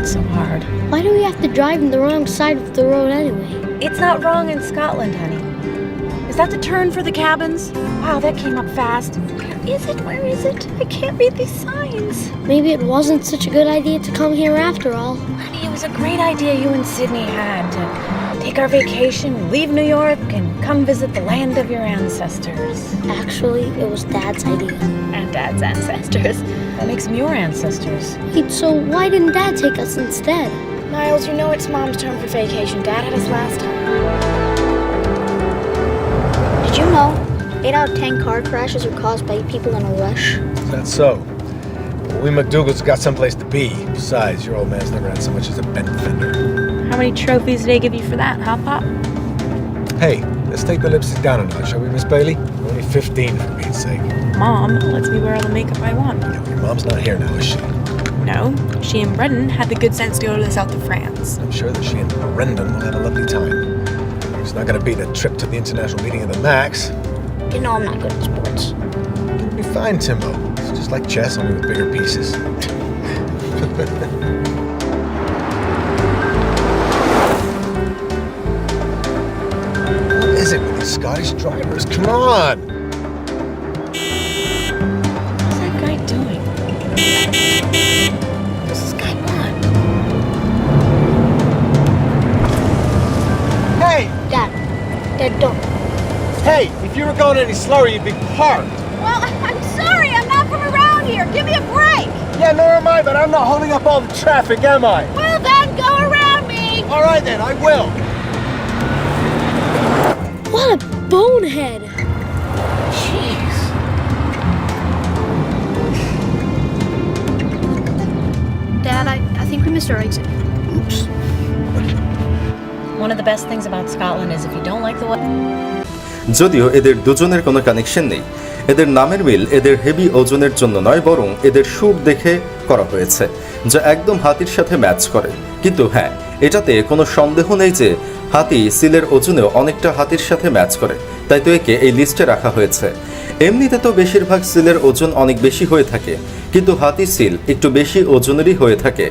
It's so hard. Why do we have to drive in the wrong side of the road anyway? It's not wrong in Scotland, honey. Is that the turn for the cabins? Wow, that came up fast. Where is it? Where is it? I can't read these signs. Maybe it wasn't such a good idea to come here after all. Honey, it was a great idea you and Sydney had to take our vacation, leave New York, and come visit the land of your ancestors. Actually, it was Dad's idea. And Dad's ancestors. That makes them your ancestors. Wait, so why didn't Dad take us instead? Miles, you know it's Mom's turn for vacation. Dad had us last time. Did you know 8 out of 10 car crashes are caused by people in a rush? Is that so? Well, we McDougal's got someplace to be. Besides, your old man's never had so much as a bent fender. How many trophies did they give you for that, huh, Pop? Hey, let's take the lipstick down a notch, shall we, Miss Bailey? Only 15 for Pete's sake. Mom lets me wear all the makeup I want. Yeah, your mom's not here now, is she? No, she and Brendan had the good sense to go to the south of France. I'm sure that she and Brendan will have a lovely time. It's not going to beat a trip to the international meeting of the Max. You know I'm not good at sports. It'll be fine, Timbo. It's just like chess, only with bigger pieces. What is it with these Scottish drivers? Come on! What's that guy doing? What's this guy want? Hey! Dad, don't. Hey! If you were going any slower, you'd be parked. Well, I'm sorry. I'm not from around here. Give me a break. Yeah, nor am I, but I'm not holding up all the traffic, am I? Well, then go around me. All right, then, I will. What a bonehead! Jeez. Dad, I think we missed our exit. Oops. One of the best things about Scotland is if you don't like the weather. যদিও এদের দুজনের কোনো connection নেই, এদের নামের মিল এদের heavy ওজনের জন্য নয়, বরং এদের সুর দেখে করা হয়েছে, যা একদম হাতির সাথে ম্যাচ করে। কিন্তু হ্যাঁ, এটাতে কোনো সন্দেহ নেই যে হাতি সিলের ওজনেও অনেকটা হাতির সাথে ম্যাচ করে, তাই তো একে এই লিস্টে রাখা হয়েছে। এমনিতে তো বেশিরভাগ সিলের ওজন অনেক বেশি হয়ে থাকে, কিন্তু হাতি সিল একটু বেশি ওজনেরই হয়ে থাকে,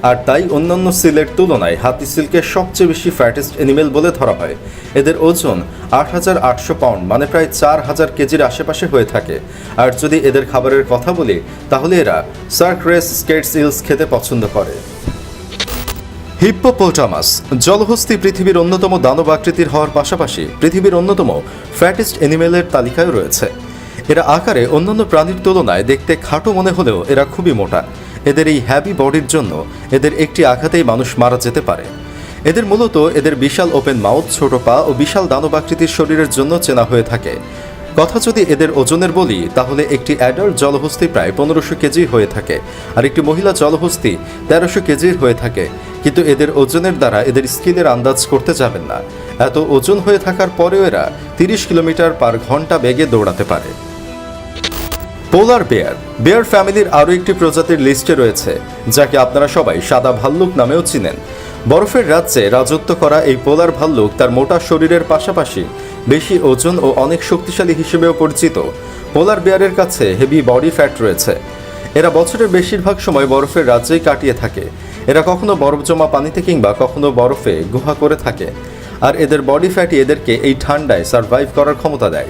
আর তাই অন্যান্য সিলের তুলনায় হাতি সিলকে সবচেয়ে বেশি ফ্যাটেস্ট অ্যানিমেল বলে ধরা হয়। এদের ওজন 8,800 পাউন্ড, মানে প্রায় 4,000 কেজির আশেপাশে হয়ে থাকে। আর যদি এদের খাবারের কথা বলি, তাহলে এরা সার্করেস স্কেট সিলস খেতে পছন্দ করে। হিপ্পোপোটামাস জলহস্তী পৃথিবীর অন্যতম দানব আকৃতির হওয়ার পাশাপাশি পৃথিবীর অন্যতম ফ্যাটেস্ট অ্যানিমেলের তালিকায় রয়েছে। এরা আকারে অন্যান্য প্রাণীর তুলনায় দেখতে খাটো মনে হলেও এরা খুবই মোটা। এদের এই হ্যাভি বডির জন্য এদের একটি আঘাতেই মানুষ মারা যেতে পারে। এদের মূলত এদের বিশাল ওপেন মাউথ, ছোট পা ও বিশাল দানব আকৃতির শরীরের জন্য চেনা হয়ে থাকে। কথা যদি এদের ওজনের বলি, তাহলে একটি অ্যাডাল্ট জলহস্তী প্রায় 1500 কেজি হয়ে থাকে, আর একটি মহিলা জলহস্তী 1300 কেজির হয়ে থাকে। কিন্তু এদের ওজনের দ্বারা এদের স্কিলের আন্দাজ করতে যাবেন না। এত ওজন হয়ে থাকার পরেও এরা 30 কিলোমিটার পার ঘন্টা বেগে দৌড়াতে পারে। পোলার বেয়ার বেয়ার ফ্যামিলির আরও একটি প্রজাতির লিস্টে রয়েছে, যাকে আপনারা সবাই সাদা ভাল্লুক নামেও চিনেন। বরফের রাজ্যে রাজত্ব করা এই পোলার ভাল্লুক তার মোটা শরীরের পাশাপাশি বেশি ওজন ও অনেক শক্তিশালী হিসেবেও পরিচিত। পোলার বেয়ারের কাছে হেভি বডি ফ্যাট রয়েছে। এরা বছরের বেশিরভাগ সময় বরফের রাজ্যেই কাটিয়ে থাকে। এরা কখনো বরফ জমা পানিতে কিংবা কখনো বরফে গুহা করে থাকে, আর এদের বডি ফ্যাটই এদেরকে এই ঠান্ডায় সার্ভাইভ করার ক্ষমতা দেয়।